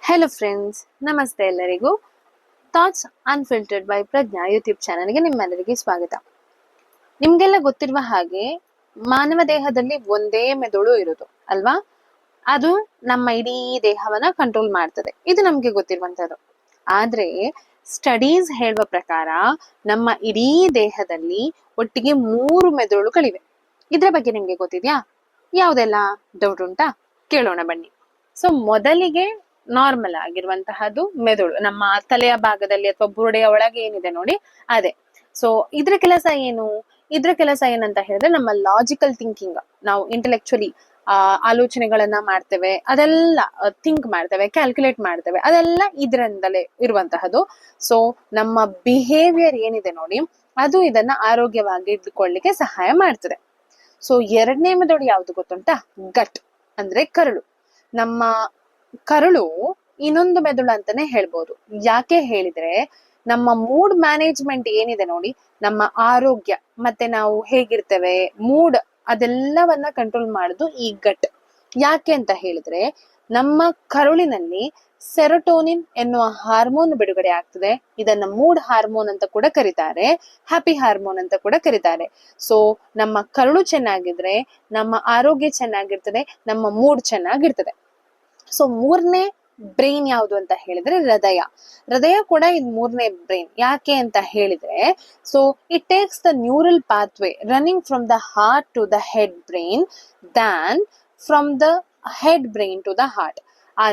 Hello friends, ನಮಸ್ತೆ ಎಲ್ಲರಿಗೂ. Thoughts unfiltered by Pragya YouTube ಚಾನಲ್ಗೆ ನಿಮ್ಮೆಲ್ಲರಿಗೆ ಸ್ವಾಗತ. ನಿಮ್ಗೆಲ್ಲ ಗೊತ್ತಿರುವ ಹಾಗೆ ಮಾನವ ದೇಹದಲ್ಲಿ ಒಂದೇ ಮೆದುಳು ಇರೋದು ಅಲ್ವಾ? ಅದು ನಮ್ಮ ಇಡೀ ದೇಹವನ್ನ ಕಂಟ್ರೋಲ್ ಮಾಡ್ತದೆ, ಇದು ನಮ್ಗೆ ಗೊತ್ತಿರುವಂತದ್ದು. ಆದ್ರೆ ಸ್ಟಡೀಸ್ ಹೇಳುವ ಪ್ರಕಾರ ನಮ್ಮ ಇಡೀ ದೇಹದಲ್ಲಿ ಒಟ್ಟಿಗೆ 3 ಮೆದುಳುಗಳಿವೆ. ಇದ್ರ ಬಗ್ಗೆ ನಿಮ್ಗೆ ಗೊತ್ತಿದ್ಯಾ? ಯಾವ್ದೆಲ್ಲ? ಡೌಟ್ ಉಂಟಾ? ಕೇಳೋಣ ಬನ್ನಿ. ಸೊ ಮೊದಲಿಗೆ ನಾರ್ಮಲ್ ಆಗಿರುವಂತಹದ್ದು ಮೆದುಳು, ನಮ್ಮ ತಲೆಯ ಭಾಗದಲ್ಲಿ ಅಥವಾ ಬುರುಡೆಯ ಒಳಗೆ ಏನಿದೆ ನೋಡಿ ಅದೇ. ಸೊ ಇದ್ರ ಕೆಲಸ ಏನಂತ ಹೇಳಿದ್ರೆ, ನಮ್ಮ ಲಾಜಿಕಲ್ ಥಿಂಕಿಂಗ್, ನಾವು ಇಂಟೆಲೆಕ್ಚುಲಿ ಆಲೋಚನೆಗಳನ್ನ ಮಾಡ್ತೇವೆ, ಅದೆಲ್ಲ ಥಿಂಕ್ ಮಾಡ್ತೇವೆ, ಕ್ಯಾಲ್ಕುಲೇಟ್ ಮಾಡ್ತೇವೆ, ಅದೆಲ್ಲ ಇದರಿಂದಲೇ ಇರುವಂತಹದ್ದು. ಸೊ ನಮ್ಮ ಬಿಹೇವಿಯರ್ ಏನಿದೆ ನೋಡಿ, ಅದು ಇದನ್ನ ಆರೋಗ್ಯವಾಗಿ ಇಟ್ಕೊಳ್ಳಿಕ್ಕೆ ಸಹಾಯ ಮಾಡ್ತದೆ. ಸೊ 2ನೇ ಮೆದುಳು ಯಾವ್ದು ಗೊತ್ತುಂಟಾ? ಗಟ್ ಅಂದ್ರೆ ಕರುಳು. ನಮ್ಮ ಕರುಳು ಇನ್ನೊಂದು ಮೆದುಳು ಅಂತಾನೆ ಹೇಳ್ಬೋದು. ಯಾಕೆ ಹೇಳಿದ್ರೆ, ನಮ್ಮ ಮೂಡ್ ಮ್ಯಾನೇಜ್ಮೆಂಟ್ ಏನಿದೆ ನೋಡಿ, ನಮ್ಮ ಆರೋಗ್ಯ ಮತ್ತೆ ನಾವು ಹೇಗಿರ್ತೇವೆ, ಮೂಡ್ ಅದೆಲ್ಲವನ್ನ ಕಂಟ್ರೋಲ್ ಮಾಡುದು ಈ ಗಟ್. ಯಾಕೆ ಅಂತ ಹೇಳಿದ್ರೆ, ನಮ್ಮ ಕರುಳಿನಲ್ಲಿ ಸೆರೋಟೋನಿನ್ ಎನ್ನುವ ಹಾರ್ಮೋನ್ ಬಿಡುಗಡೆ ಆಗ್ತದೆ. ಇದನ್ನ ಮೂಡ್ ಹಾರ್ಮೋನ್ ಅಂತ ಕೂಡ ಕರೀತಾರೆ, ಹ್ಯಾಪಿ ಹಾರ್ಮೋನ್ ಅಂತ ಕೂಡ ಕರೀತಾರೆ. ಸೊ ನಮ್ಮ ಕರುಳು ಚೆನ್ನಾಗಿದ್ರೆ ನಮ್ಮ ಆರೋಗ್ಯ ಚೆನ್ನಾಗಿರ್ತದೆ, ನಮ್ಮ ಮೂಡ್ ಚೆನ್ನಾಗಿರ್ತದೆ. ಸೊ 3ನೇ ಬ್ರೈನ್ ಯಾವುದು ಅಂತ ಹೇಳಿದ್ರೆ ಹೃದಯ ಕೂಡ ಇದು 3ನೇ ಬ್ರೈನ್. ಯಾಕೆ ಅಂತ ಹೇಳಿದ್ರೆ, so it takes the neural pathway running from the heart to the head brain than from the head brain to the heart. ಆ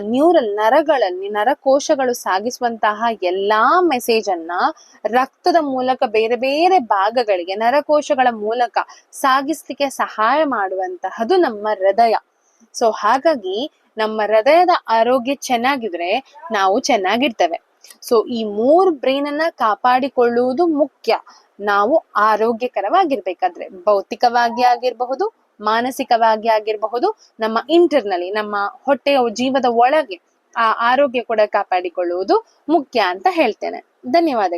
ನರಕೋಶಗಳು ಸಾಗಿಸುವಂತಹ ಎಲ್ಲಾ ಮೆಸೇಜ್ ಅನ್ನ ರಕ್ತದ ಮೂಲಕ ಬೇರೆ ಬೇರೆ ಭಾಗಗಳಿಗೆ ನರಕೋಶಗಳ ಮೂಲಕ ಸಾಗಿಸ್ಲಿಕ್ಕೆ ಸಹಾಯ ಮಾಡುವಂತಹದ್ದು ನಮ್ಮ ಹೃದಯ. ಸೊ ಹಾಗಾಗಿ ನಮ್ಮ ಹೃದಯದ ಆರೋಗ್ಯ ಚೆನ್ನಾಗಿದ್ರೆ ನಾವು ಚೆನ್ನಾಗಿರ್ತೇವೆ. ಸೊ ಈ 3 ಬ್ರೈನ್ ಅನ್ನ ಕಾಪಾಡಿಕೊಳ್ಳುವುದು ಮುಖ್ಯ. ನಾವು ಆರೋಗ್ಯಕರವಾಗಿರ್ಬೇಕಾದ್ರೆ, ಭೌತಿಕವಾಗಿ ಆಗಿರಬಹುದು, ಮಾನಸಿಕವಾಗಿ ಆಗಿರಬಹುದು, ನಮ್ಮ ಇಂಟರ್ನಲಿ ನಮ್ಮ ಹೊಟ್ಟೆಯ ಜೀವದ ಒಳಗೆ ಆ ಆರೋಗ್ಯ ಕೂಡ ಕಾಪಾಡಿಕೊಳ್ಳುವುದು ಮುಖ್ಯ ಅಂತ ಹೇಳ್ತೇನೆ. ಧನ್ಯವಾದ.